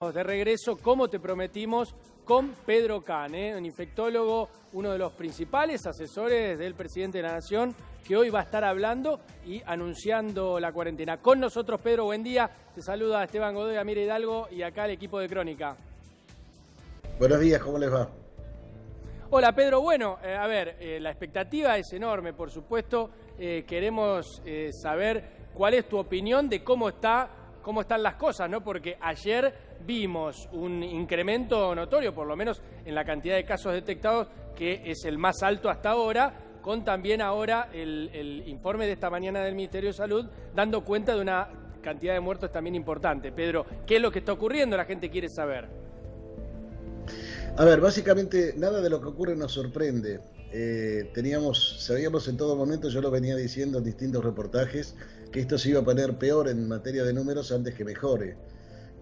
De regreso, como te prometimos, con Pedro Can, un infectólogo, uno de los principales asesores del presidente de la Nación, que hoy va a estar hablando y anunciando la cuarentena. Con nosotros, Pedro, buen día. Te saluda Esteban Godoy, Amir Hidalgo y acá el equipo de Crónica. Buenos días, ¿cómo les va? Hola, Pedro. Bueno, la expectativa es enorme, por supuesto. Queremos saber cuál es tu opinión de cómo están las cosas, ¿no? Porque ayer vimos un incremento notorio, por lo menos en la cantidad de casos detectados, que es el más alto hasta ahora, con también ahora el informe de esta mañana del Ministerio de Salud, dando cuenta de una cantidad de muertos también importante. Pedro, ¿qué es lo que está ocurriendo? La gente quiere saber. A ver, básicamente nada de lo que ocurre nos sorprende. Sabíamos en todo momento, yo lo venía diciendo en distintos reportajes, que esto se iba a poner peor en materia de números antes que mejore.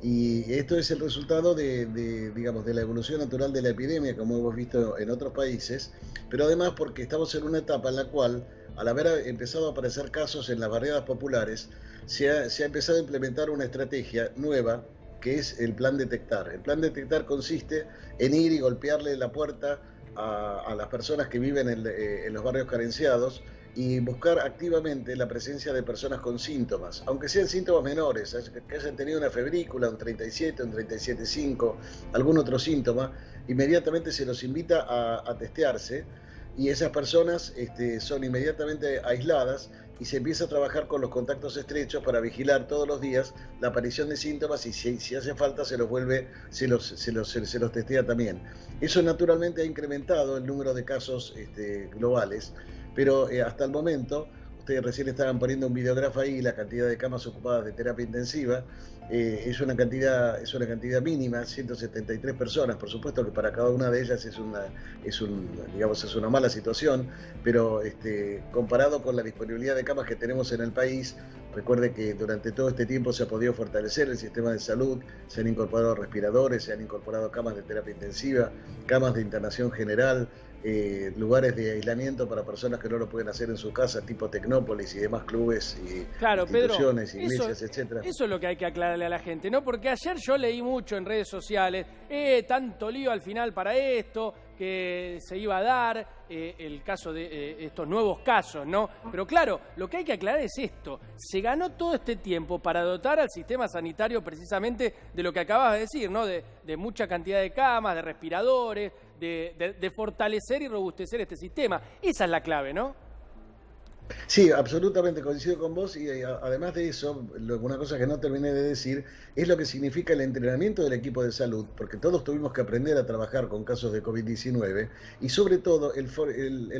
Y esto es el resultado de la evolución natural de la epidemia, como hemos visto en otros países, pero además porque estamos en una etapa en la cual, al haber empezado a aparecer casos en las barriadas populares, se ha empezado a implementar una estrategia nueva, que es el plan detectar. El plan detectar consiste en ir y golpearle la puerta a las personas que viven en los barrios carenciados y buscar activamente la presencia de personas con síntomas, aunque sean síntomas menores, que hayan tenido una febrícula, un 37, un 37,5, algún otro síntoma, inmediatamente se los invita a testearse y esas personas son inmediatamente aisladas y se empieza a trabajar con los contactos estrechos para vigilar todos los días la aparición de síntomas y si hace falta se los testea también. Eso naturalmente ha incrementado el número de casos globales, pero hasta el momento, ustedes recién estaban poniendo un videógrafo ahí, la cantidad de camas ocupadas de terapia intensiva, es una cantidad mínima, 173 personas. Por supuesto que para cada una de ellas es una mala situación, pero comparado con la disponibilidad de camas que tenemos en el país, recuerde que durante todo este tiempo se ha podido fortalecer el sistema de salud, se han incorporado respiradores, se han incorporado camas de terapia intensiva, camas de internación general, lugares de aislamiento para personas que no lo pueden hacer en su casa, tipo Tecnópolis y demás clubes y instituciones, Pedro, iglesias, etcétera. Eso es lo que hay que aclararle a la gente, ¿no? Porque ayer yo leí mucho en redes sociales, tanto lío al final para esto, que se iba a dar el caso de estos nuevos casos, ¿no? Pero claro, lo que hay que aclarar es esto. Se ganó todo este tiempo para dotar al sistema sanitario precisamente de lo que acabas de decir, ¿no? De mucha cantidad de camas, de respiradores, de fortalecer y robustecer este sistema. Esa es la clave, ¿no? Sí, absolutamente coincido con vos y además de eso, una cosa que no terminé de decir es lo que significa el entrenamiento del equipo de salud, porque todos tuvimos que aprender a trabajar con casos de COVID-19 y sobre todo el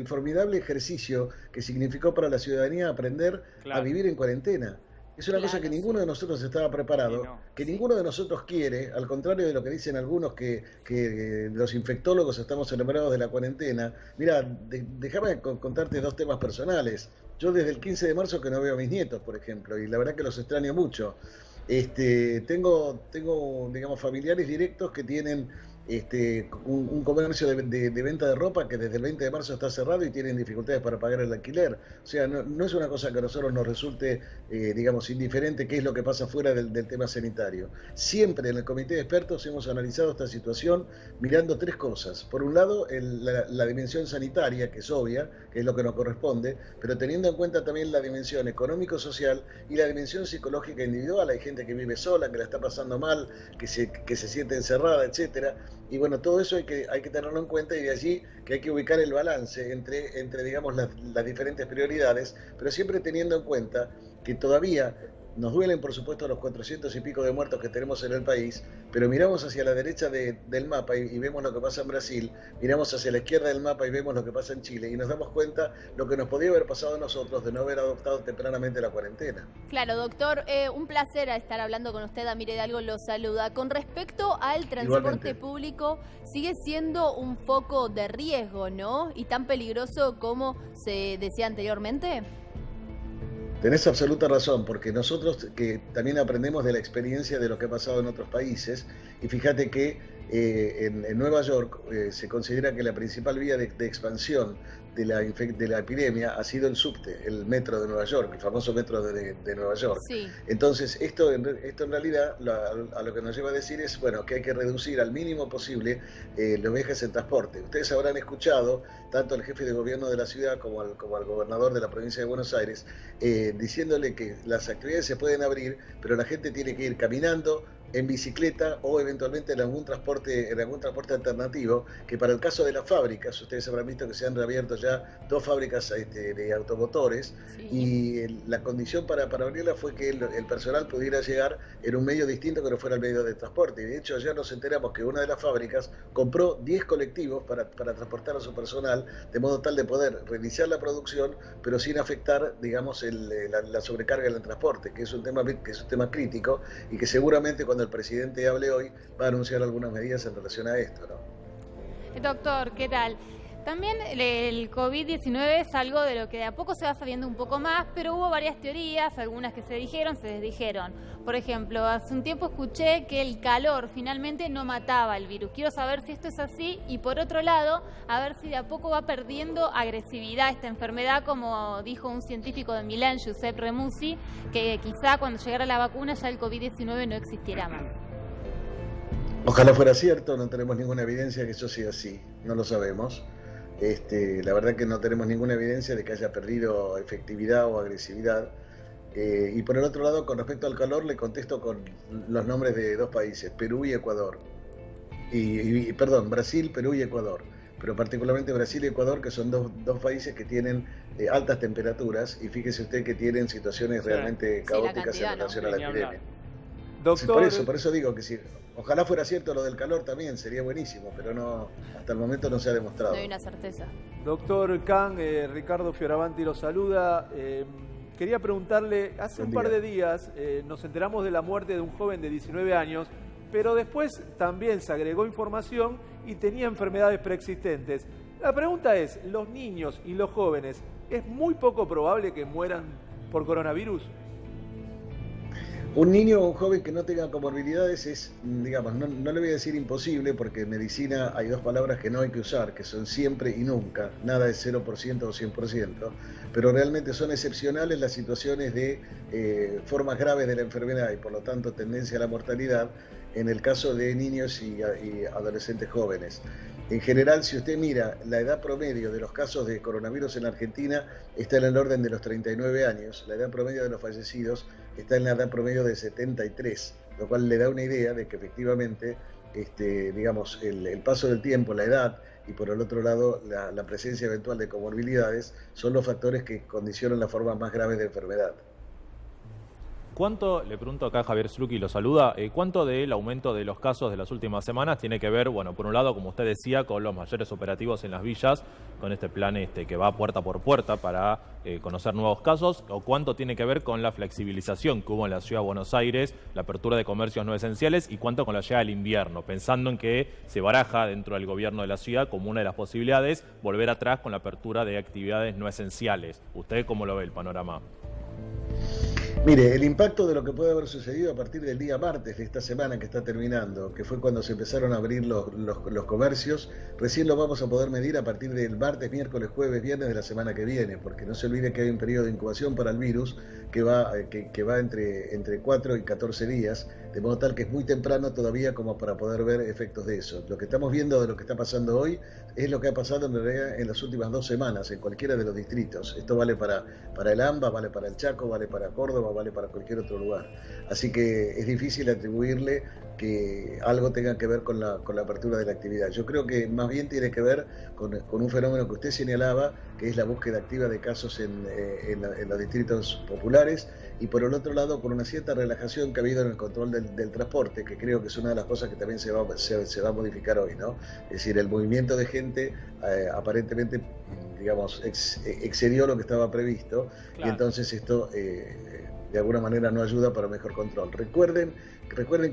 formidable ejercicio que significó para la ciudadanía aprender a vivir en cuarentena. Es una cosa que ninguno de nosotros estaba preparado, que ninguno de nosotros quiere, al contrario de lo que dicen algunos que los infectólogos estamos enamorados de la cuarentena. Mira, déjame contarte dos temas personales. Yo desde el 15 de marzo que no veo a mis nietos, por ejemplo, y la verdad que los extraño mucho. Tengo digamos, familiares directos que tienen un comercio de venta de ropa que desde el 20 de marzo está cerrado y tienen dificultades para pagar el alquiler. O sea, no es una cosa que a nosotros nos resulte, indiferente qué es lo que pasa fuera del tema sanitario. Siempre en el comité de expertos hemos analizado esta situación mirando tres cosas. Por un lado, la dimensión sanitaria, que es obvia, que es lo que nos corresponde, pero teniendo en cuenta también la dimensión económico-social y la dimensión psicológica individual. Hay gente que vive sola, que la está pasando mal, que se siente encerrada, etcétera. Y bueno, todo eso hay que tenerlo en cuenta y de allí que hay que ubicar el balance entre digamos, las diferentes prioridades, pero siempre teniendo en cuenta que todavía nos duelen, por supuesto, los 400 y pico de muertos que tenemos en el país, pero miramos hacia la derecha del mapa y vemos lo que pasa en Brasil, miramos hacia la izquierda del mapa y vemos lo que pasa en Chile, y nos damos cuenta lo que nos podía haber pasado a nosotros de no haber adoptado tempranamente la cuarentena. Claro, doctor, un placer estar hablando con usted. Amir Hidalgo lo saluda. Con respecto al transporte público, sigue siendo un foco de riesgo, ¿no? Y tan peligroso como se decía anteriormente. Tenés absoluta razón, porque nosotros que también aprendemos de la experiencia de lo que ha pasado en otros países, y fíjate que en Nueva York se considera que la principal vía de expansión de la epidemia ha sido el subte, el metro de Nueva York, el famoso metro de Nueva York. Sí. Entonces, esto en realidad a lo que nos lleva a decir es, bueno, que hay que reducir al mínimo posible los viajes en transporte. Ustedes habrán escuchado tanto al jefe de gobierno de la ciudad como al gobernador de la provincia de Buenos Aires diciéndole que las actividades se pueden abrir, pero la gente tiene que ir caminando, en bicicleta o eventualmente en algún transporte alternativo, que para el caso de las fábricas, ustedes habrán visto que se han reabierto ya 2 fábricas de automotores, sí. Y la condición para abrirlas fue que el personal pudiera llegar en un medio distinto que no fuera el medio de transporte. Y de hecho ayer nos enteramos que una de las fábricas compró 10 colectivos para transportar a su personal, de modo tal de poder reiniciar la producción, pero sin afectar, digamos, la sobrecarga del transporte, que es un tema crítico y que seguramente cuando el presidente hable hoy va a anunciar algunas medidas en relación a esto, ¿no? Doctor, ¿qué tal? También el COVID-19 es algo de lo que de a poco se va sabiendo un poco más, pero hubo varias teorías, algunas que se dijeron, se desdijeron. Por ejemplo, hace un tiempo escuché que el calor finalmente no mataba el virus. Quiero saber si esto es así y por otro lado, a ver si de a poco va perdiendo agresividad esta enfermedad, como dijo un científico de Milán, Giuseppe Remusi, que quizá cuando llegara la vacuna ya el COVID-19 no existiera más. Ojalá fuera cierto, no tenemos ninguna evidencia que eso sea así, no lo sabemos. La verdad que no tenemos ninguna evidencia de que haya perdido efectividad o agresividad. Y por el otro lado, con respecto al calor, le contesto con los nombres de 2 países, Perú y Ecuador. Perdón, Brasil, Perú y Ecuador. Pero particularmente Brasil y Ecuador, que son dos países que tienen altas temperaturas, y fíjese usted que tienen situaciones realmente caóticas en relación a la epidemia. Doctor... Por eso digo que si ojalá fuera cierto lo del calor también, sería buenísimo, pero no, hasta el momento no se ha demostrado. No hay una certeza. Doctor Khan, Ricardo Fioravanti lo saluda. Quería preguntarle, hace un par de días nos enteramos de la muerte de un joven de 19 años, pero después también se agregó información y tenía enfermedades preexistentes. La pregunta es, ¿los niños y los jóvenes es muy poco probable que mueran por coronavirus? Un niño o un joven que no tenga comorbilidades es, digamos, no le voy a decir imposible, porque en medicina hay 2 palabras que no hay que usar, que son siempre y nunca. Nada es 0% o 100%, pero realmente son excepcionales las situaciones de formas graves de la enfermedad y por lo tanto tendencia a la mortalidad en el caso de niños y adolescentes jóvenes. En general, si usted mira la edad promedio de los casos de coronavirus en Argentina, está en el orden de los 39 años. La edad promedio de los fallecidos está en la edad promedio de 73, lo cual le da una idea de que efectivamente, digamos, el paso del tiempo, la edad y por el otro lado la presencia eventual de comorbilidades son los factores que condicionan las formas más graves de enfermedad. ¿Cuánto, le pregunto acá, Javier Slucky lo saluda, cuánto del aumento de los casos de las últimas semanas tiene que ver, bueno, por un lado, como usted decía, con los mayores operativos en las villas, con este plan que va puerta por puerta para conocer nuevos casos, o cuánto tiene que ver con la flexibilización que hubo en la Ciudad de Buenos Aires, la apertura de comercios no esenciales, y cuánto con la llegada del invierno, pensando en que se baraja dentro del gobierno de la ciudad como una de las posibilidades volver atrás con la apertura de actividades no esenciales. ¿Usted cómo lo ve el panorama? Mire, el impacto de lo que puede haber sucedido a partir del día martes de esta semana que está terminando, que fue cuando se empezaron a abrir los comercios, recién lo vamos a poder medir a partir del martes, miércoles, jueves, viernes de la semana que viene, porque no se olvide que hay un periodo de incubación para el virus que va entre 4 y 14 días, de modo tal que es muy temprano todavía como para poder ver efectos de eso. Lo que estamos viendo de lo que está pasando hoy es lo que ha pasado en realidad en las últimas 2 semanas en cualquiera de los distritos. Esto vale para el AMBA, vale para el Chaco, vale para Córdoba, vale para cualquier otro lugar. Así que es difícil atribuirle que algo tenga que ver con la apertura de la actividad. Yo creo que más bien tiene que ver con un fenómeno que usted señalaba, que es la búsqueda activa de casos en los distritos populares, y por el otro lado con una cierta relajación que ha habido en el control del transporte, que creo que es una de las cosas que también se va a modificar hoy, ¿no? Es decir, el movimiento de gente aparentemente, digamos, excedió lo que estaba previsto, claro. Y entonces esto de alguna manera no ayuda para mejor control. Recuerden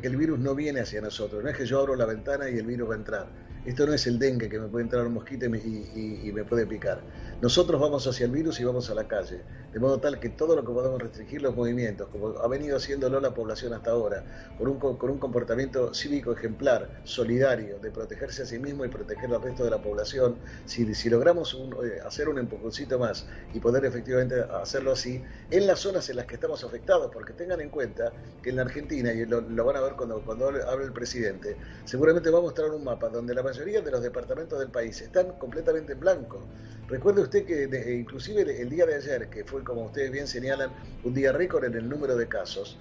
que el virus no viene hacia nosotros, no es que yo abro la ventana y el virus va a entrar. Esto no es el dengue, que me puede entrar un mosquito y me puede picar. Nosotros vamos hacia el virus y vamos a la calle, de modo tal que todo lo que podamos restringir los movimientos, como ha venido haciéndolo la población hasta ahora, con un comportamiento cívico ejemplar, solidario, de protegerse a sí mismo y proteger al resto de la población. Si logramos hacer un empujoncito más y poder efectivamente hacerlo así, en las zonas en las que estamos afectados, porque tengan en cuenta que en la Argentina, y lo van a ver cuando hable el presidente, seguramente va a mostrar un mapa donde la mayoría de los departamentos del país están completamente en blanco. Recuerde usted que inclusive el día de ayer, que fue, como ustedes bien señalan, un día récord en el número de casos,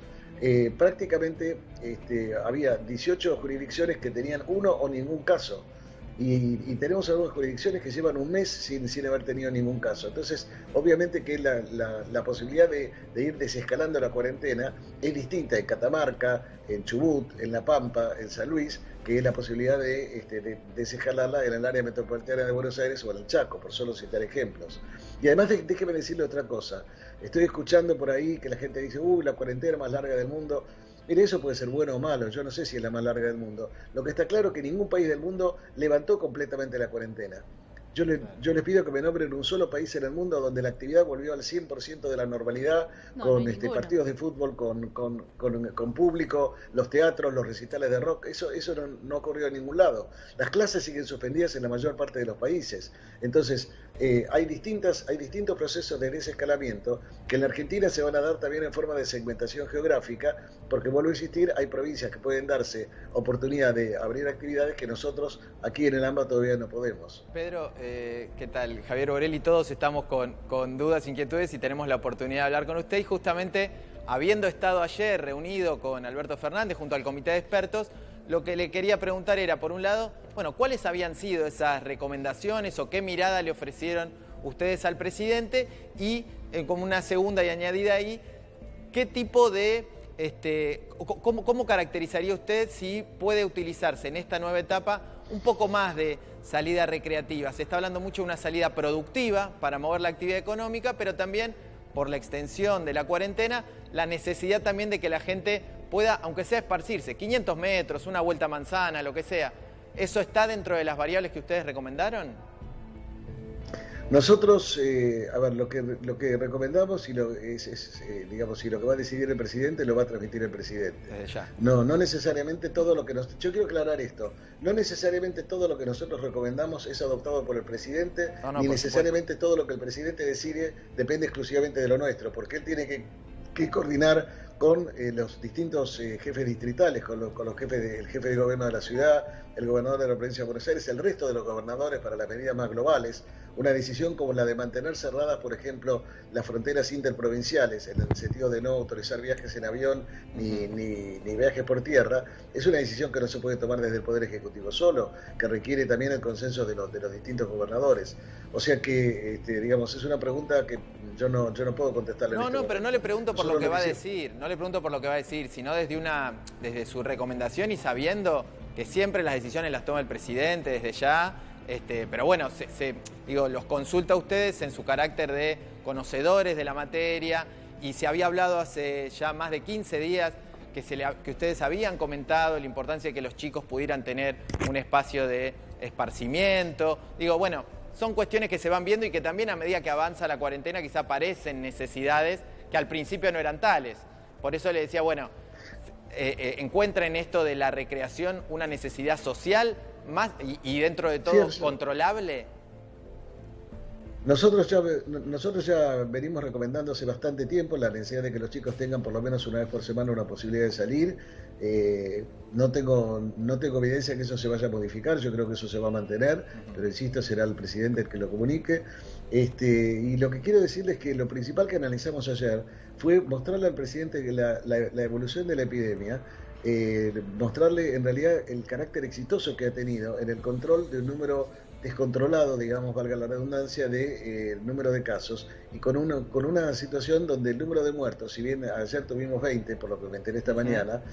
prácticamente había 18 jurisdicciones que tenían uno o ningún caso. Y tenemos algunas jurisdicciones que llevan un mes sin haber tenido ningún caso. Entonces, obviamente que la posibilidad de ir desescalando la cuarentena es distinta en Catamarca, en Chubut, en La Pampa, en San Luis, que es la posibilidad de desescalarla en el área metropolitana de Buenos Aires o en el Chaco, por solo citar ejemplos. Y además, déjeme decirle otra cosa. Estoy escuchando por ahí que la gente dice, la cuarentena más larga del mundo. Mire, eso puede ser bueno o malo, yo no sé si es la más larga del mundo. Lo que está claro es que ningún país del mundo levantó completamente la cuarentena. Yo les pido que me nombren un solo país en el mundo donde la actividad volvió al 100% de la normalidad, con partidos de fútbol, con público, los teatros, los recitales de rock. Eso no ocurrió en ningún lado. Las clases siguen suspendidas en la mayor parte de los países. Entonces, hay distintos procesos de desescalamiento que en la Argentina se van a dar también en forma de segmentación geográfica, porque vuelvo a insistir, hay provincias que pueden darse oportunidad de abrir actividades que nosotros aquí en el AMBA todavía no podemos. Pedro, ¿qué tal? Javier Borelli, todos estamos con dudas, inquietudes y tenemos la oportunidad de hablar con usted. Y justamente, habiendo estado ayer reunido con Alberto Fernández junto al comité de expertos, lo que le quería preguntar era, por un lado, ¿cuáles habían sido esas recomendaciones o qué mirada le ofrecieron ustedes al presidente? Y como una segunda y añadida ahí, ¿qué tipo de... ¿Cómo caracterizaría usted si puede utilizarse en esta nueva etapa un poco más de salida recreativa? Se está hablando mucho de una salida productiva para mover la actividad económica, pero también por la extensión de la cuarentena, la necesidad también de que la gente pueda, aunque sea esparcirse, 500 metros, una vuelta a manzana, lo que sea. ¿Eso está dentro de las variables que ustedes recomendaron? Nosotros, lo que recomendamos y lo que va a decidir el presidente lo va a transmitir el presidente. No necesariamente todo lo que yo quiero aclarar esto, no necesariamente todo lo que nosotros recomendamos es adoptado por el presidente, ni necesariamente todo lo que el presidente decide depende exclusivamente de lo nuestro, porque él tiene que coordinar con los distintos jefes distritales, con los jefes el jefe de gobierno de la ciudad, el gobernador de la provincia de Buenos Aires, el resto de los gobernadores para las medidas más globales. Una decisión como la de mantener cerradas, por ejemplo, las fronteras interprovinciales, en el sentido de no autorizar viajes en avión ni viajes por tierra, es una decisión que no se puede tomar desde el Poder Ejecutivo solo, que requiere también el consenso de los distintos gobernadores. O sea que, es una pregunta que yo no puedo contestarle. Pero no le pregunto por lo que va a decir, no le pregunto por lo que va a decir, sino desde su recomendación y sabiendo que siempre las decisiones las toma el presidente desde ya. Pero bueno, los consulta a ustedes en su carácter de conocedores de la materia, y se había hablado hace ya más de 15 días que ustedes habían comentado la importancia de que los chicos pudieran tener un espacio de esparcimiento. Son cuestiones que se van viendo y que también a medida que avanza la cuarentena quizá aparecen necesidades que al principio no eran tales. Por eso le decía, encuentra en esto de la recreación una necesidad social más y dentro de todo controlable. Nosotros ya venimos recomendando hace bastante tiempo la necesidad de que los chicos tengan por lo menos una vez por semana una posibilidad de salir. No tengo evidencia que eso se vaya a modificar, yo creo que eso se va a mantener, pero insisto, será el presidente el que lo comunique. Y lo que quiero decirles es que lo principal que analizamos ayer fue mostrarle al presidente que la evolución de la epidemia, mostrarle en realidad el carácter exitoso que ha tenido en el control de un número descontrolado, valga la redundancia, de número de casos, y con una situación donde el número de muertos, si bien ayer tuvimos 20, por lo que me enteré esta mañana,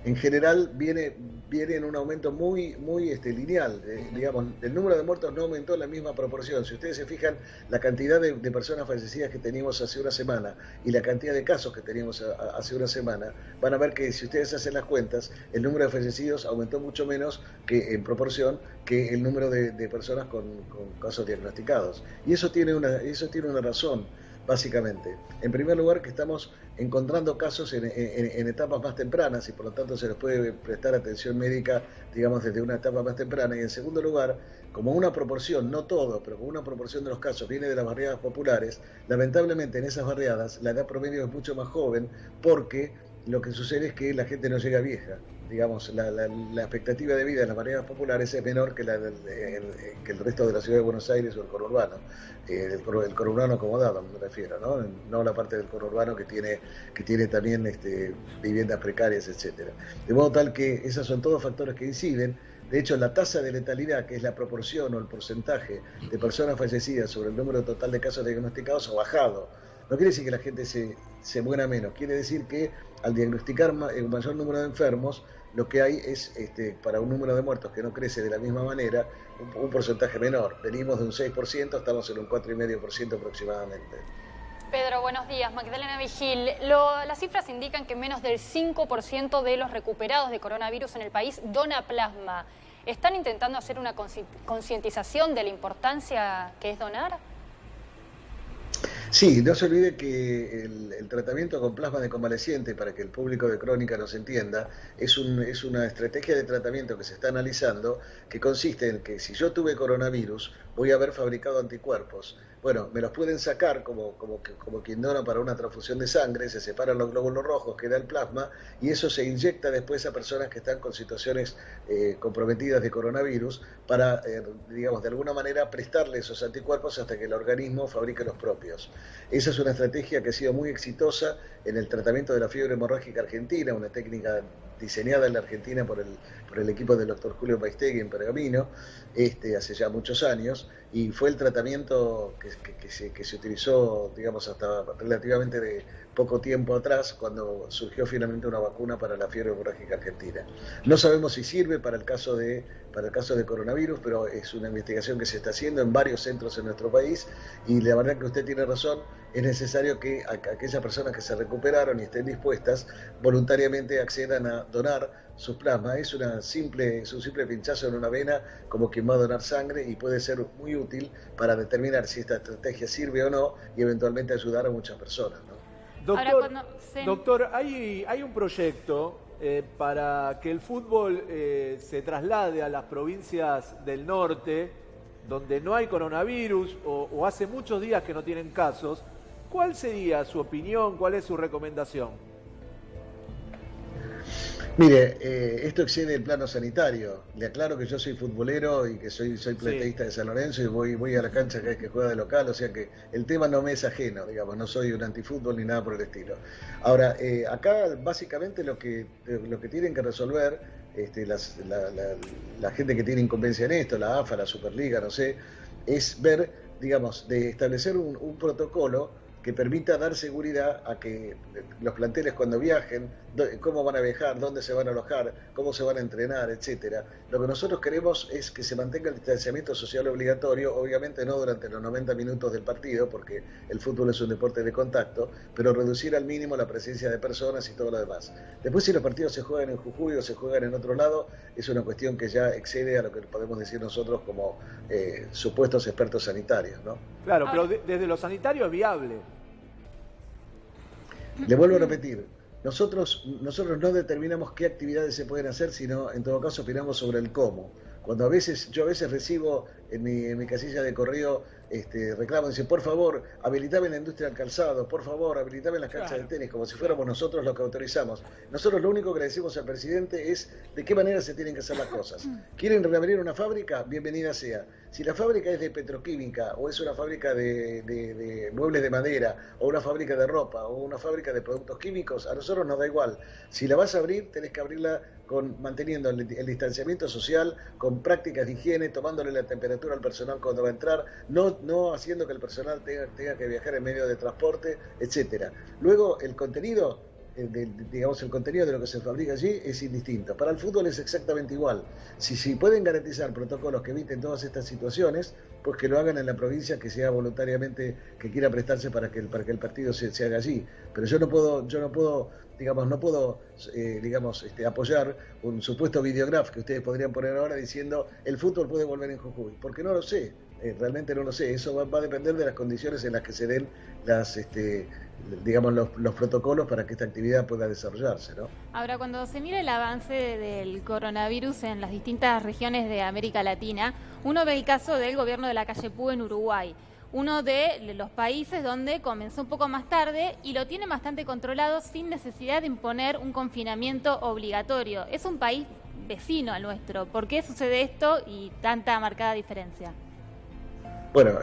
en general viene en un aumento muy lineal. Digamos, el número de muertos no aumentó en la misma proporción. Si ustedes se fijan, la cantidad de personas fallecidas que teníamos hace una semana y la cantidad de casos que teníamos hace una semana, van a ver que si ustedes hacen las cuentas, el número de fallecidos aumentó mucho menos que en proporción que el número de personas con casos diagnosticados. Y eso tiene una razón, básicamente. En primer lugar, que estamos encontrando casos en etapas más tempranas y por lo tanto se les puede prestar atención médica, digamos, desde una etapa más temprana. Y en segundo lugar, como una proporción, no todo, pero como una proporción de los casos viene de las barriadas populares, lamentablemente en esas barriadas la edad promedio es mucho más joven porque lo que sucede es que la gente no llega vieja. Digamos, la expectativa de vida en las barriadas populares es menor que el resto de la ciudad de Buenos Aires o el conurbano. El conurbano acomodado, me refiero, no la parte del conurbano que tiene también viviendas precarias, etcétera. De modo tal que esos son todos factores que inciden. De hecho, la tasa de letalidad, que es la proporción o el porcentaje de personas fallecidas sobre el número total de casos diagnosticados, ha bajado. No quiere decir que la gente se muera menos, quiere decir que al diagnosticar un mayor número de enfermos, lo que hay es, para un número de muertos que no crece de la misma manera, un porcentaje menor. Venimos de un 6%, estamos en un 4,5% aproximadamente. Pedro, buenos días. Magdalena Vigil. Las cifras indican que menos del 5% de los recuperados de coronavirus en el país dona plasma. ¿Están intentando hacer una concientización de la importancia que es donar? Sí, no se olvide que el tratamiento con plasma de convaleciente, para que el público de Crónica nos entienda, es una estrategia de tratamiento que se está analizando, que consiste en que si yo tuve coronavirus, voy a haber fabricado anticuerpos. Bueno, me los pueden sacar como quien dona para una transfusión de sangre, se separan los glóbulos rojos, queda el plasma, y eso se inyecta después a personas que están con situaciones comprometidas de coronavirus para, digamos, de alguna manera prestarle esos anticuerpos hasta que el organismo fabrique los propios. Esa es una estrategia que ha sido muy exitosa en el tratamiento de la fiebre hemorrágica argentina, una técnica diseñada en la Argentina por el equipo del doctor Julio Paistegui en Pergamino, hace ya muchos años, y fue el tratamiento que se utilizó, digamos, hasta relativamente de poco tiempo atrás, cuando surgió finalmente una vacuna para la fiebre hemorrágica argentina. No sabemos si sirve para el caso de coronavirus, pero es una investigación que se está haciendo en varios centros en nuestro país, y la verdad que usted tiene razón, es necesario que aquellas personas que se recuperaron y estén dispuestas voluntariamente accedan a donar sus plasmas. Es un simple pinchazo en una vena, como quien va a donar sangre, y puede ser muy útil para determinar si esta estrategia sirve o no y eventualmente ayudar a muchas personas, ¿no? Doctor, hay un proyecto para que el fútbol se traslade a las provincias del norte, donde no hay coronavirus o hace muchos días que no tienen casos. ¿Cuál sería su opinión? ¿Cuál es su recomendación? Mire, esto excede el plano sanitario. Le aclaro que yo soy futbolero y que soy plateísta de San Lorenzo y voy a la cancha cada vez que juega de local, o sea que el tema no me es ajeno, digamos, no soy un antifútbol ni nada por el estilo. Ahora, acá básicamente lo que tienen que resolver la gente que tiene incumbencia en esto, la AFA, la Superliga, no sé, es ver, digamos, de establecer un protocolo que permita dar seguridad a que los planteles cuando viajen, cómo van a viajar, dónde se van a alojar, cómo se van a entrenar, etcétera. Lo que nosotros queremos es que se mantenga el distanciamiento social obligatorio, obviamente no durante los 90 minutos del partido, porque el fútbol es un deporte de contacto, pero reducir al mínimo la presencia de personas y todo lo demás. Después, si los partidos se juegan en Jujuy o se juegan en otro lado, es una cuestión que ya excede a lo que podemos decir nosotros como supuestos expertos sanitarios, ¿no? Claro, pero desde lo sanitario es viable. Le vuelvo a repetir, nosotros no determinamos qué actividades se pueden hacer, sino en todo caso opinamos sobre el cómo. Cuando yo a veces recibo en mi casilla de correo reclamo, dice, por favor, habilitame la industria del calzado, por favor, habilitame las canchas de tenis, como si fuéramos nosotros los que autorizamos. Nosotros lo único que le decimos al presidente es de qué manera se tienen que hacer las cosas. ¿Quieren reabrir una fábrica? Bienvenida sea. Si la fábrica es de petroquímica, o es una fábrica de muebles de madera, o una fábrica de ropa, o una fábrica de productos químicos, a nosotros nos da igual. Si la vas a abrir, tenés que abrirla manteniendo el distanciamiento social, con prácticas de higiene, tomándole la temperatura al personal cuando va a entrar, no haciendo que el personal tenga que viajar en medio de transporte, etcétera. Luego, el contenido digamos, el contenido de lo que se fabrica allí es indistinto. Para el fútbol es exactamente igual. Si pueden garantizar protocolos que eviten todas estas situaciones, pues que lo hagan en la provincia que sea voluntariamente, que quiera prestarse para que el partido se haga allí. Pero yo no puedo apoyar un supuesto videograph que ustedes podrían poner ahora diciendo el fútbol puede volver en Jujuy, porque no lo sé. Realmente no lo sé, eso va a depender de las condiciones en las que se den los protocolos para que esta actividad pueda desarrollarse, ¿no? Ahora, cuando se mira el avance del coronavirus en las distintas regiones de América Latina, uno ve el caso del gobierno de la calle Pou en Uruguay, uno de los países donde comenzó un poco más tarde y lo tiene bastante controlado sin necesidad de imponer un confinamiento obligatorio. Es un país vecino al nuestro. ¿Por qué sucede esto y tanta marcada diferencia? Bueno,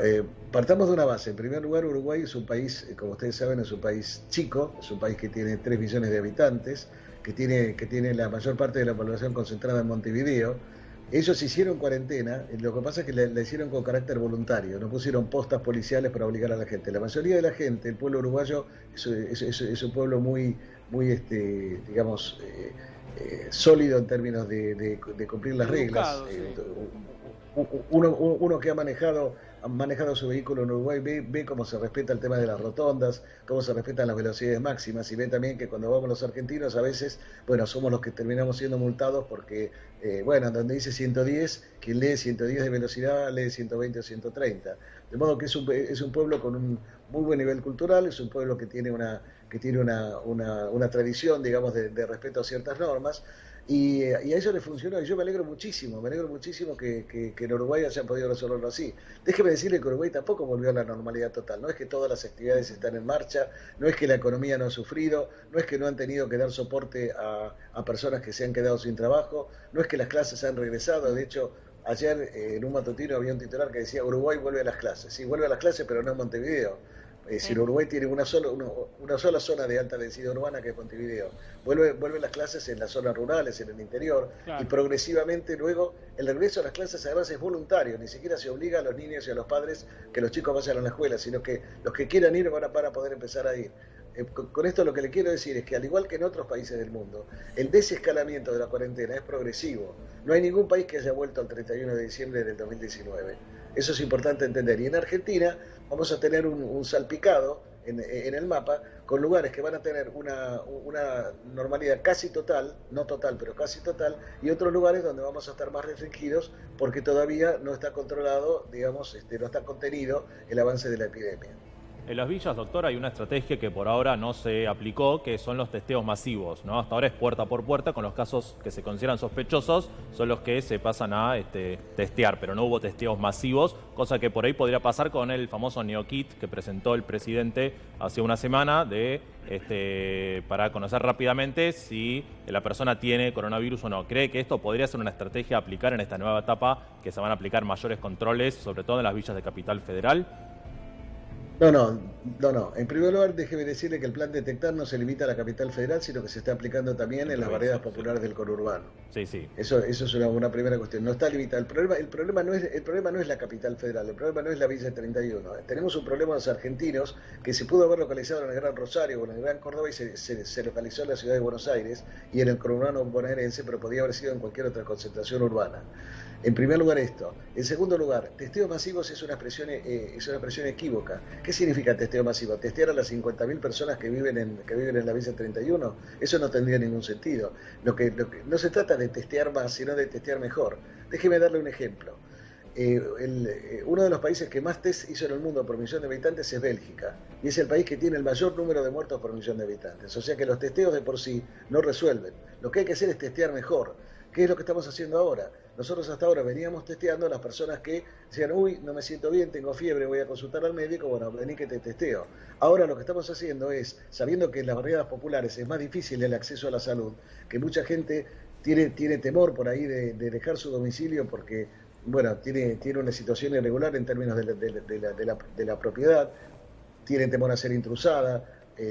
partamos de una base. En primer lugar, Uruguay es un país, como ustedes saben, es un país chico, es un país que tiene 3 millones de habitantes, que tiene la mayor parte de la población concentrada en Montevideo. Ellos hicieron cuarentena, lo que pasa es que la hicieron con carácter voluntario, no pusieron postas policiales para obligar a la gente. La mayoría de la gente, el pueblo uruguayo, es un pueblo muy sólido en términos de cumplir las reglas. Uno que ha manejado su vehículo en Uruguay ve cómo se respeta el tema de las rotondas, cómo se respetan las velocidades máximas, y ve también que cuando vamos los argentinos a veces, somos los que terminamos siendo multados porque, donde dice 110, quien lee 110 de velocidad lee 120 o 130. De modo que es un pueblo con un muy buen nivel cultural, es un pueblo que tiene una tradición, digamos, de respeto a ciertas normas. Y a ellos les funcionó, y yo me alegro muchísimo que en Uruguay hayan podido resolverlo así. Déjeme decirle que Uruguay tampoco volvió a la normalidad total, no es que todas las actividades están en marcha, no es que la economía no ha sufrido, no es que no han tenido que dar soporte a personas que se han quedado sin trabajo, no es que las clases han regresado. De hecho, ayer en un matutino había un titular que decía Uruguay vuelve a las clases. Sí, vuelve a las clases, pero no en Montevideo. Es decir, Uruguay tiene una sola zona de alta densidad urbana, que es Montevideo. Vuelven las clases en las zonas rurales, en el interior, claro. Y progresivamente luego el regreso a las clases además es voluntario, ni siquiera se obliga a los niños y a los padres que los chicos vayan a la escuela, sino que los que quieran ir van a poder empezar a ir. Con esto lo que le quiero decir es que, al igual que en otros países del mundo, el desescalamiento de la cuarentena es progresivo. No hay ningún país que haya vuelto al 31 de diciembre del 2019. Eso es importante entender. Y en Argentina vamos a tener un salpicado en el mapa, con lugares que van a tener una normalidad casi total, no total, pero casi total, y otros lugares donde vamos a estar más restringidos porque todavía no está controlado, digamos, no está contenido el avance de la epidemia. En las villas, doctor, hay una estrategia que por ahora no se aplicó, que son los testeos masivos, ¿no? Hasta ahora es puerta por puerta, con los casos que se consideran sospechosos, son los que se pasan a testear, pero no hubo testeos masivos, cosa que por ahí podría pasar con el famoso NeoKit que presentó el presidente hace una semana para conocer rápidamente si la persona tiene coronavirus o no. ¿Cree que esto podría ser una estrategia a aplicar en esta nueva etapa, que se van a aplicar mayores controles, sobre todo en las villas de Capital Federal? No. En primer lugar, déjeme decirle que el plan Detectar no se limita a la Capital Federal, sino que se está aplicando también en las barriadas populares del conurbano. Sí. Eso es una primera cuestión. No está limitado. El problema no es la Capital Federal, el problema no es la Villa 31. Tenemos un problema los argentinos que se pudo haber localizado en el Gran Rosario o en el Gran Córdoba y se localizó en la ciudad de Buenos Aires y en el conurbano bonaerense, pero podía haber sido en cualquier otra concentración urbana. En primer lugar esto. En segundo lugar, testeos masivos es una expresión equívoca. ¿Qué significa testeo masivo? ¿Testear a las 50.000 personas que viven en la Villa 31? Eso no tendría ningún sentido. Lo que no se trata de testear más, sino de testear mejor. Déjeme darle un ejemplo. Uno de los países que más test hizo en el mundo por millón de habitantes es Bélgica, y es el país que tiene el mayor número de muertos por millón de habitantes. O sea que los testeos de por sí no resuelven. Lo que hay que hacer es testear mejor. ¿Qué es lo que estamos haciendo ahora? Nosotros hasta ahora veníamos testeando a las personas que decían, no me siento bien, tengo fiebre, voy a consultar al médico, bueno, vení que te testeo. Ahora lo que estamos haciendo es, sabiendo que en las barriadas populares es más difícil el acceso a la salud, que mucha gente tiene temor por ahí de dejar su domicilio porque, tiene una situación irregular en términos de la propiedad, tiene temor a ser intrusada,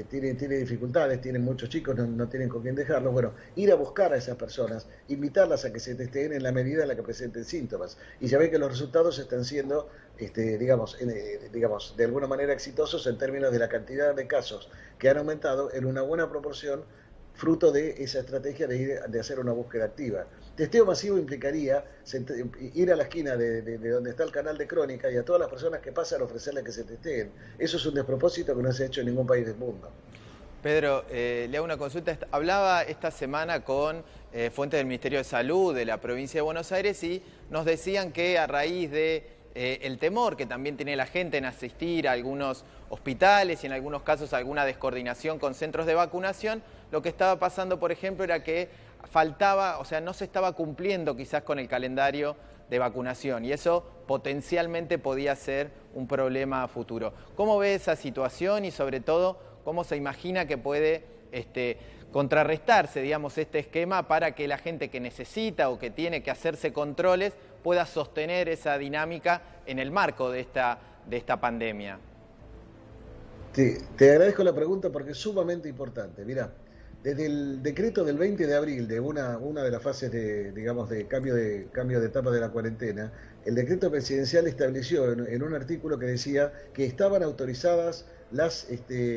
tiene dificultades, tienen muchos chicos, no tienen con quién dejarlos. Bueno, ir a buscar a esas personas, invitarlas a que se testeen en la medida en la que presenten síntomas. Y ya ven que los resultados están siendo, digamos, de alguna manera exitosos en términos de la cantidad de casos que han aumentado en una buena proporción, fruto de esa estrategia de hacer una búsqueda activa. Testeo masivo implicaría ir a la esquina de donde está el canal de Crónica y a todas las personas que pasan ofrecerles que se testeen. Eso es un despropósito que no se ha hecho en ningún país del mundo. Pedro, le hago una consulta. Hablaba esta semana con fuentes del Ministerio de Salud de la provincia de Buenos Aires y nos decían que a raíz de el temor que también tiene la gente en asistir a algunos hospitales y en algunos casos alguna descoordinación con centros de vacunación, lo que estaba pasando, por ejemplo, era que faltaba, o sea, no se estaba cumpliendo quizás con el calendario de vacunación y eso potencialmente podía ser un problema a futuro. ¿Cómo ve esa situación y sobre todo cómo se imagina que puede contrarrestarse, digamos, este esquema para que la gente que necesita o que tiene que hacerse controles pueda sostener esa dinámica en el marco de esta pandemia? Te agradezco la pregunta porque es sumamente importante. Mirá, desde el decreto del 20 de abril de una de las fases de cambio de etapa de la cuarentena, el decreto presidencial estableció en un artículo que decía que estaban autorizadas las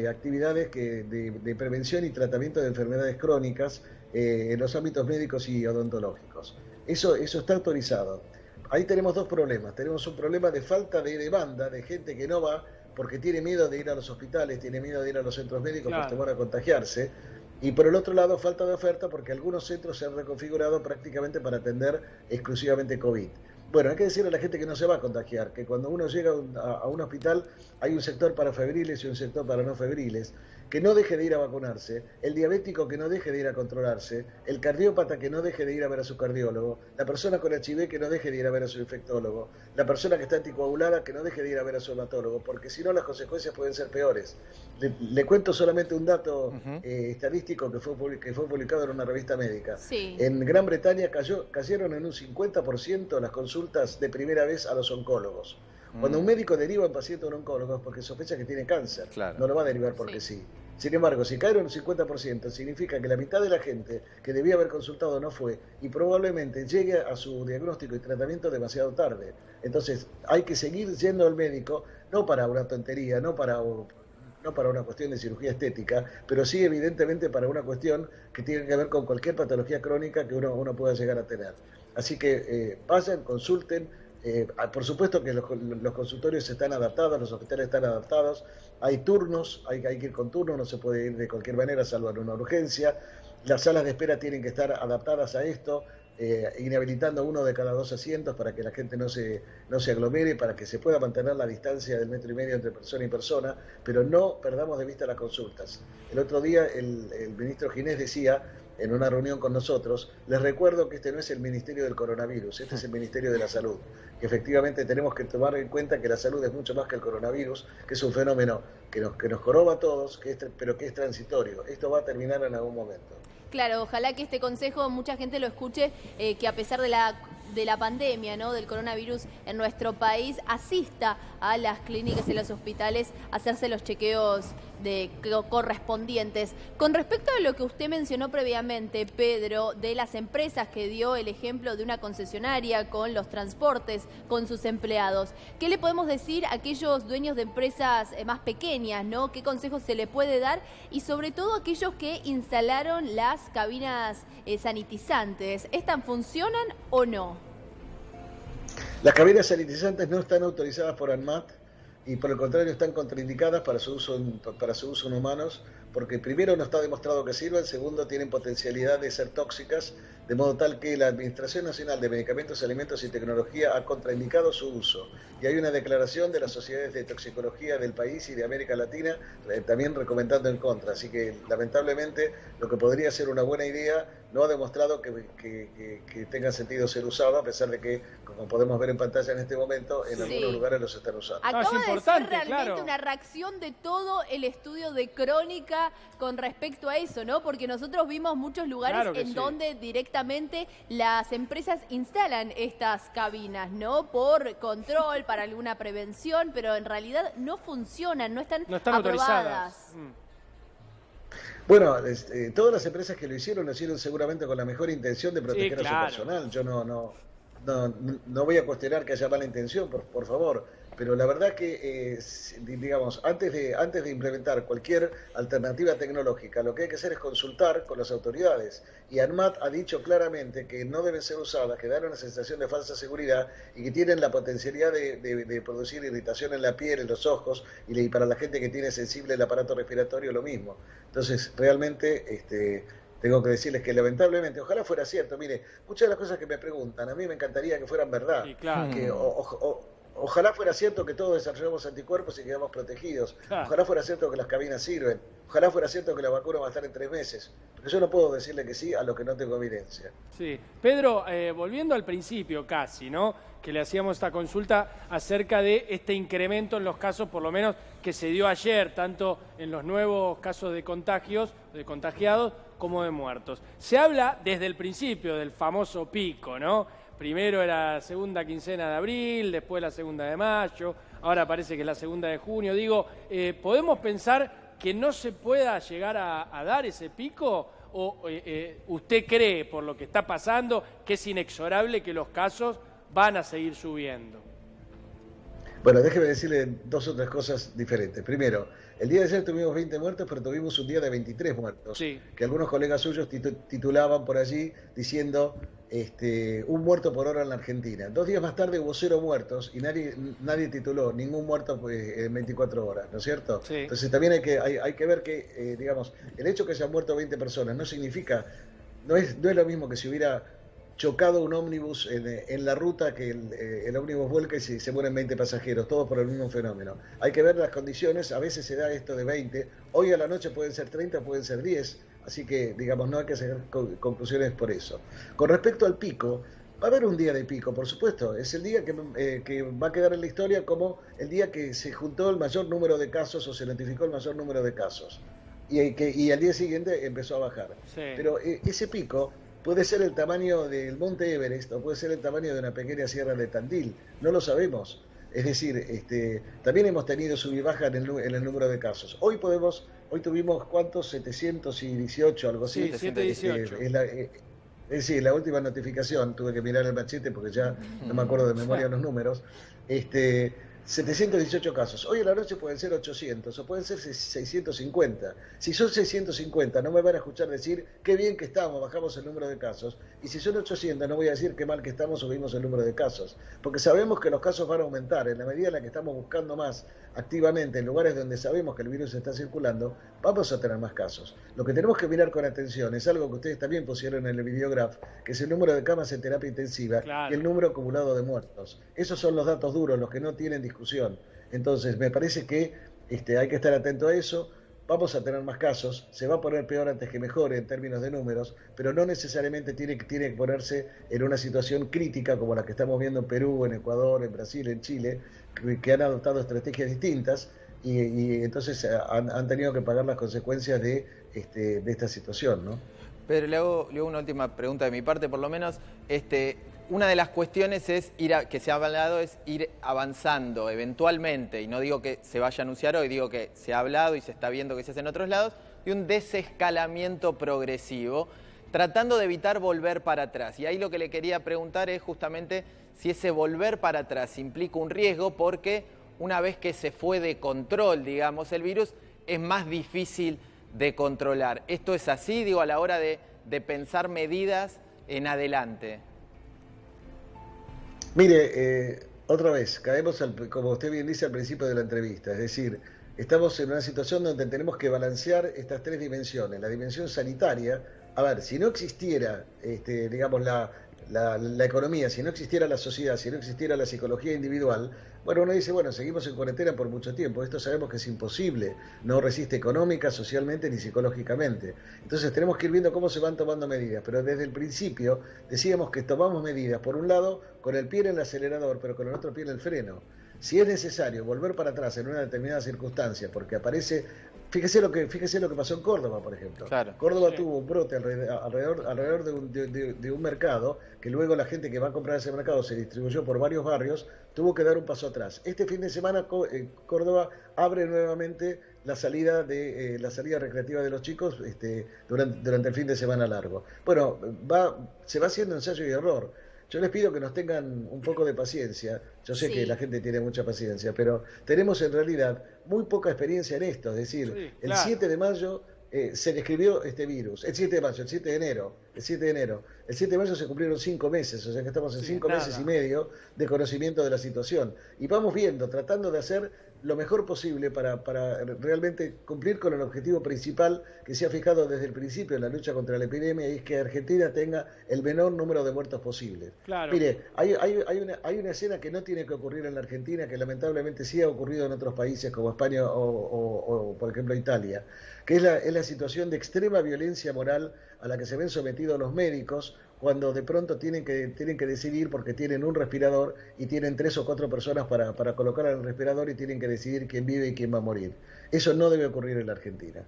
actividades de prevención y tratamiento de enfermedades crónicas en los ámbitos médicos y odontológicos. Eso está autorizado. Ahí tenemos dos problemas. Tenemos un problema de falta de demanda, de gente que no va porque tiene miedo de ir a los hospitales, tiene miedo de ir a los centros médicos por temor a contagiarse. Y por el otro lado, falta de oferta porque algunos centros se han reconfigurado prácticamente para atender exclusivamente COVID. Bueno, hay que decirle a la gente que no se va a contagiar, que cuando uno llega a un hospital hay un sector para febriles y un sector para no febriles, que no deje de ir a vacunarse, el diabético que no deje de ir a controlarse, el cardiópata que no deje de ir a ver a su cardiólogo, la persona con HIV que no deje de ir a ver a su infectólogo, la persona que está anticoagulada que no deje de ir a ver a su hematólogo, porque si no las consecuencias pueden ser peores. Le cuento solamente un dato estadístico que fue publicado en una revista médica. Sí. En Gran Bretaña cayeron en un 50% las consultas de primera vez a los oncólogos. Cuando un médico deriva a un paciente a un oncólogo es porque sospecha que tiene cáncer, no lo va a derivar porque sí. Sin embargo, si cayeron un 50%, significa que la mitad de la gente que debía haber consultado no fue y probablemente llegue a su diagnóstico y tratamiento demasiado tarde. Entonces, hay que seguir yendo al médico, no para una tontería, no para una cuestión de cirugía estética, pero sí evidentemente para una cuestión que tiene que ver con cualquier patología crónica que uno pueda llegar a tener. Así que vayan, consulten. Por supuesto que los consultorios están adaptados, los hospitales están adaptados, hay turnos, hay que ir con turnos, no se puede ir de cualquier manera salvo en una urgencia, las salas de espera tienen que estar adaptadas a esto, inhabilitando 1 de cada 2 asientos para que la gente no se aglomere, para que se pueda mantener la distancia del 1,5 metros entre persona y persona, pero no perdamos de vista las consultas. El otro día el ministro Ginés decía en una reunión con nosotros, les recuerdo que este no es el Ministerio del Coronavirus, este es el Ministerio de la Salud, que efectivamente tenemos que tomar en cuenta que la salud es mucho más que el coronavirus, que es un fenómeno que nos joroba a todos, pero que es transitorio. Esto va a terminar en algún momento. Claro, ojalá que este consejo mucha gente lo escuche, que a pesar de la pandemia, ¿no?, del coronavirus en nuestro país, asista a las clínicas y los hospitales a hacerse los chequeos correspondientes. Con respecto a lo que usted mencionó previamente, Pedro, de las empresas que dio el ejemplo de una concesionaria con los transportes, con sus empleados, ¿qué le podemos decir a aquellos dueños de empresas más pequeñas, ¿no? ¿Qué consejos se le puede dar? Y sobre todo aquellos que instalaron las cabinas sanitizantes, ¿estas funcionan o no? Las cabinas sanitizantes no están autorizadas por ANMAT y por el contrario están contraindicadas para su uso en humanos, porque primero no está demostrado que sirvan, segundo tienen potencialidad de ser tóxicas, de modo tal que la Administración Nacional de Medicamentos, Alimentos y Tecnología ha contraindicado su uso. Y hay una declaración de las sociedades de toxicología del país y de América Latina también recomendando en contra. Así que lamentablemente lo que podría ser una buena idea no ha demostrado que tenga sentido ser usado, a pesar de que, como podemos ver en pantalla en este momento, en algunos lugares los están usando. Acaba de ser realmente una reacción de todo el estudio de Crónica con respecto a eso, ¿no? Porque nosotros vimos muchos lugares en donde directamente las empresas instalan estas cabinas, ¿no? Por control, para alguna prevención, pero en realidad no funcionan, no están aprobadas. Bueno, todas las empresas que lo hicieron seguramente con la mejor intención de proteger Sí, claro. a su personal. Yo no voy a cuestionar que haya mala intención, por favor, pero la verdad que, digamos, antes de implementar cualquier alternativa tecnológica, lo que hay que hacer es consultar con las autoridades. Y ANMAT ha dicho claramente que no deben ser usadas, que dan una sensación de falsa seguridad y que tienen la potencialidad de producir irritación en la piel, en los ojos, y para la gente que tiene sensible el aparato respiratorio lo mismo. Entonces, realmente... tengo que decirles que lamentablemente, ojalá fuera cierto, mire, muchas de las cosas que me preguntan, a mí me encantaría que fueran verdad. Sí, claro. Que ojalá fuera cierto que todos desarrollamos anticuerpos y quedamos protegidos. Claro. Ojalá fuera cierto que las cabinas sirven. Ojalá fuera cierto que la vacuna va a estar en 3 meses. Pero yo no puedo decirle que sí a lo que no tengo evidencia. Sí. Pedro, volviendo al principio casi, ¿no? Que le hacíamos esta consulta acerca de este incremento en los casos, por lo menos que se dio ayer, tanto en los nuevos casos de contagiados, como de muertos. Se habla desde el principio del famoso pico, ¿no? Primero era la segunda quincena de abril, después la segunda de mayo, ahora parece que es la segunda de junio. Digo, ¿podemos pensar que no se pueda llegar a dar ese pico? ¿O usted cree, por lo que está pasando, que es inexorable que los casos van a seguir subiendo? Bueno, déjeme decirle 2 o 3 cosas diferentes. Primero, el día de ayer tuvimos 20 muertos, pero tuvimos un día de 23 muertos. Sí. Que algunos colegas suyos titulaban por allí diciendo 1 muerto por hora en la Argentina. 2 días más tarde hubo 0 muertos y nadie tituló ningún muerto en 24 horas, ¿no es cierto? Sí. Entonces también hay que ver que, digamos, el hecho que hayan muerto 20 personas no significa, no es lo mismo que si hubiera chocado un ómnibus en la ruta, que el ómnibus vuelca y se mueren 20 pasajeros, todos por el mismo fenómeno. Hay que ver las condiciones, a veces se da esto de 20, hoy a la noche pueden ser 30, pueden ser 10, así que, digamos, no hay que sacar conclusiones por eso. Con respecto al pico, va a haber un día de pico, por supuesto, es el día que va a quedar en la historia como el día que se juntó el mayor número de casos o se notificó el mayor número de casos, y al día siguiente empezó a bajar. Sí. Pero ese pico puede ser el tamaño del monte Everest o puede ser el tamaño de una pequeña sierra de Tandil, no lo sabemos. Es decir, también hemos tenido sub y baja en el número de casos. Hoy tuvimos, ¿cuántos? 718, algo así. Sí, 718. Es decir, la última notificación, tuve que mirar el machete porque ya no me acuerdo de memoria los números, 718 casos. Hoy en la noche pueden ser 800 o pueden ser 650. Si son 650 no me van a escuchar decir qué bien que estamos, bajamos el número de casos. Y si son 800 no voy a decir qué mal que estamos, subimos el número de casos. Porque sabemos que los casos van a aumentar. En la medida en la que estamos buscando más activamente en lugares donde sabemos que el virus está circulando, vamos a tener más casos. Lo que tenemos que mirar con atención es algo que ustedes también pusieron en el videograph, que es el número de camas en terapia intensiva, claro, y el número acumulado de muertos. Esos son los datos duros, los que no tienen discusión. Entonces, me parece que hay que estar atento a eso. Vamos a tener más casos, se va a poner peor antes que mejor en términos de números, pero no necesariamente tiene que ponerse en una situación crítica como la que estamos viendo en Perú, en Ecuador, en Brasil, en Chile, que han adoptado estrategias distintas y entonces han tenido que pagar las consecuencias de esta situación, ¿no? Pero le hago una última pregunta de mi parte, por lo menos. Una de las cuestiones que se ha hablado es ir avanzando eventualmente, y no digo que se vaya a anunciar hoy, digo que se ha hablado y se está viendo que se hace en otros lados, de un desescalamiento progresivo, tratando de evitar volver para atrás. Y ahí lo que le quería preguntar es justamente si ese volver para atrás implica un riesgo, porque una vez que se fue de control, digamos, el virus, es más difícil de controlar. ¿Esto es así, digo, a la hora de pensar medidas en adelante? Mire, otra vez, caemos, como usted bien dice al principio de la entrevista, es decir, estamos en una situación donde tenemos que balancear estas 3 dimensiones. La dimensión sanitaria, a ver, si no existiera, digamos, la economía, si no existiera la sociedad, si no existiera la psicología individual, bueno, uno dice, bueno, seguimos en cuarentena por mucho tiempo. Esto sabemos que es imposible, no resiste económica, socialmente ni psicológicamente. Entonces tenemos que ir viendo cómo se van tomando medidas, pero desde el principio decíamos que tomamos medidas, por un lado, con el pie en el acelerador, pero con el otro pie en el freno. Si es necesario volver para atrás en una determinada circunstancia, porque aparece... Fíjese lo que pasó en Córdoba, por ejemplo. Claro. Córdoba Sí. tuvo un brote alrededor de un mercado, que luego la gente que va a comprar ese mercado se distribuyó por varios barrios, tuvo que dar un paso atrás. Este fin de semana Córdoba abre nuevamente la salida recreativa de los chicos durante el fin de semana largo. Bueno, se va haciendo ensayo y error. Yo les pido que nos tengan un poco de paciencia. Yo sé que la gente tiene mucha paciencia, pero tenemos en realidad muy poca experiencia en esto. Es decir, el 7 de mayo se describió este virus. El 7 de mayo, el 7 de enero. El 7 de mayo se cumplieron 5 meses, o sea que estamos en 5 meses y medio de conocimiento de la situación. Y vamos viendo, tratando de hacer lo mejor posible para realmente cumplir con el objetivo principal que se ha fijado desde el principio en la lucha contra la epidemia, y es que Argentina tenga el menor número de muertos posible. Claro. Mire, hay una escena que no tiene que ocurrir en la Argentina, que lamentablemente sí ha ocurrido en otros países como España o por ejemplo Italia, que es la situación de extrema violencia moral a la que se ven sometidos los médicos cuando de pronto tienen que decidir, porque tienen un respirador y tienen 3 o 4 personas para colocar al respirador, y tienen que decidir quién vive y quién va a morir. Eso no debe ocurrir en la Argentina.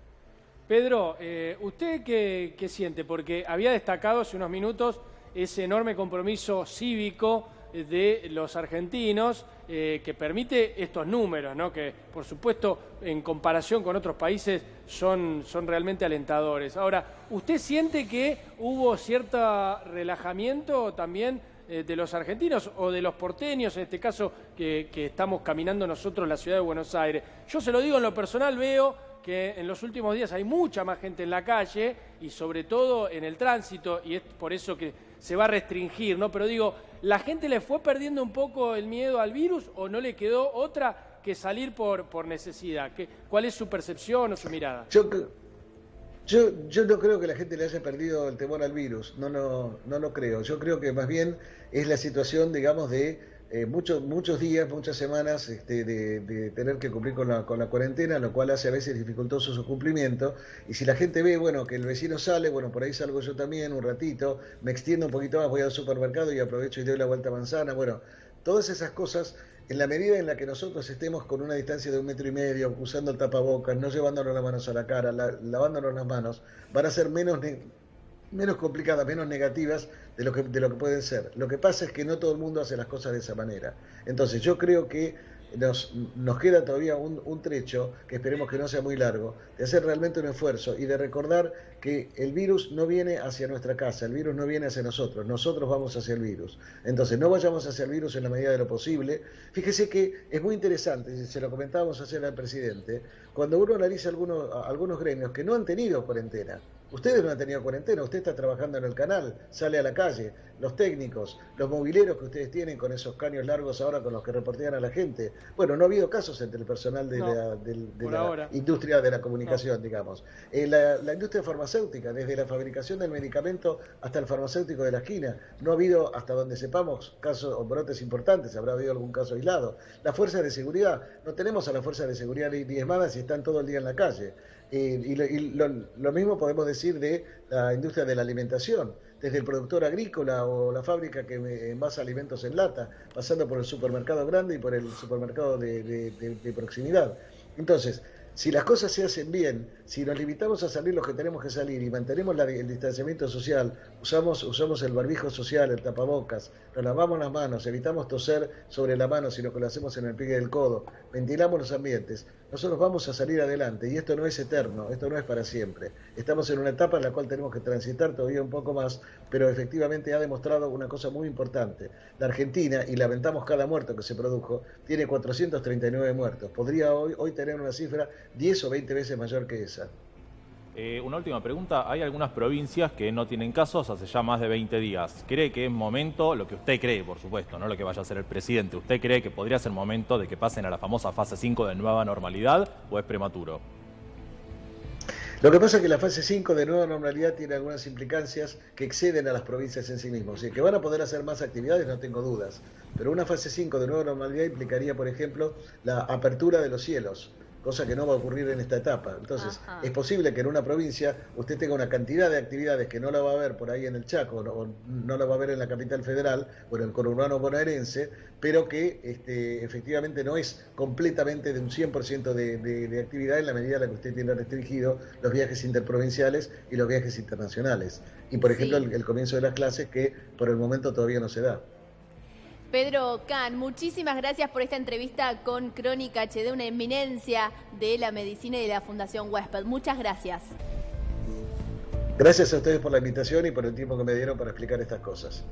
Pedro, ¿usted qué siente? Porque había destacado hace unos minutos ese enorme compromiso cívico de los argentinos que permite estos números, ¿no? Que por supuesto en comparación con otros países son realmente alentadores. Ahora, ¿usted siente que hubo cierto relajamiento también de los argentinos o de los porteños, en este caso que estamos caminando nosotros en la ciudad de Buenos Aires? Yo se lo digo, en lo personal veo que en los últimos días hay mucha más gente en la calle y sobre todo en el tránsito, y es por eso que se va a restringir, ¿no? Pero digo, ¿la gente le fue perdiendo un poco el miedo al virus o no le quedó otra que salir por necesidad? ¿Cuál es su percepción o su mirada? Yo no creo que la gente le haya perdido el temor al virus, no lo creo. Yo creo que más bien es la situación, digamos, de muchos días, muchas semanas de tener que cumplir con la cuarentena, lo cual hace a veces dificultoso su cumplimiento. Y si la gente ve, bueno, que el vecino sale, bueno, por ahí salgo yo también un ratito, me extiendo un poquito más, voy al supermercado y aprovecho y doy la vuelta a manzana. Bueno, todas esas cosas, en la medida en la que nosotros estemos con una distancia de 1,5 metros, usando el tapabocas, no llevándonos las manos a la cara, lavándonos las manos, van a ser menos complicadas, menos negativas de lo que pueden ser. Lo que pasa es que no todo el mundo hace las cosas de esa manera. Entonces yo creo que nos queda todavía un trecho, que esperemos que no sea muy largo, de hacer realmente un esfuerzo y de recordar que el virus no viene hacia nuestra casa, el virus no viene hacia nosotros vamos hacia el virus. Entonces no vayamos hacia el virus en la medida de lo posible. Fíjese que es muy interesante, se lo comentábamos ayer al presidente, cuando uno analiza algunos gremios que no han tenido cuarentena. Ustedes no han tenido cuarentena, usted está trabajando en el canal, sale a la calle, los técnicos, los mobileros que ustedes tienen con esos caños largos ahora con los que reportean a la gente. Bueno, no ha habido casos entre el personal de la industria de la comunicación, digamos. La industria farmacéutica, desde la fabricación del medicamento hasta el farmacéutico de la esquina, no ha habido, hasta donde sepamos, casos o brotes importantes, habrá habido algún caso aislado. Las fuerzas de seguridad, no tenemos a las fuerzas de seguridad diezmadas y están todo el día en la calle. Lo mismo podemos decir de la industria de la alimentación, desde el productor agrícola o la fábrica que envasa alimentos en lata, pasando por el supermercado grande y por el supermercado de proximidad. Entonces, si las cosas se hacen bien, si nos limitamos a salir los que tenemos que salir y mantenemos el distanciamiento social, usamos el barbijo social, el tapabocas, nos lavamos las manos, evitamos toser sobre la mano, sino que lo hacemos en el pliegue del codo, ventilamos los ambientes, nosotros vamos a salir adelante. Y esto no es eterno, esto no es para siempre. Estamos en una etapa en la cual tenemos que transitar todavía un poco más, pero efectivamente ha demostrado una cosa muy importante. La Argentina, y lamentamos cada muerto que se produjo, tiene 439 muertos. Podría hoy tener una cifra 10 o 20 veces mayor que esa. Una última pregunta. Hay algunas provincias que no tienen casos hace ya más de 20 días. ¿Cree que es momento, lo que usted cree, por supuesto, no lo que vaya a hacer el presidente, usted cree que podría ser momento de que pasen a la famosa fase 5 de nueva normalidad o es prematuro? Lo que pasa es que la fase 5 de nueva normalidad tiene algunas implicancias que exceden a las provincias en sí mismas. Y que van a poder hacer más actividades, no tengo dudas. Pero una fase 5 de nueva normalidad implicaría, por ejemplo, la apertura de los cielos, cosa que no va a ocurrir en esta etapa. Entonces, es posible que en una provincia usted tenga una cantidad de actividades que no la va a ver por ahí en el Chaco, o no la va a ver en la capital federal, o en el conurbano bonaerense, pero que efectivamente no es completamente de un 100% de actividad en la medida en la que usted tiene restringido los viajes interprovinciales y los viajes internacionales. Y, por ejemplo, el comienzo de las clases, que por el momento todavía no se da. Pedro Kahn, muchísimas gracias por esta entrevista con Crónica HD, una eminencia de la medicina y de la Fundación Huésped. Muchas gracias. Gracias a ustedes por la invitación y por el tiempo que me dieron para explicar estas cosas.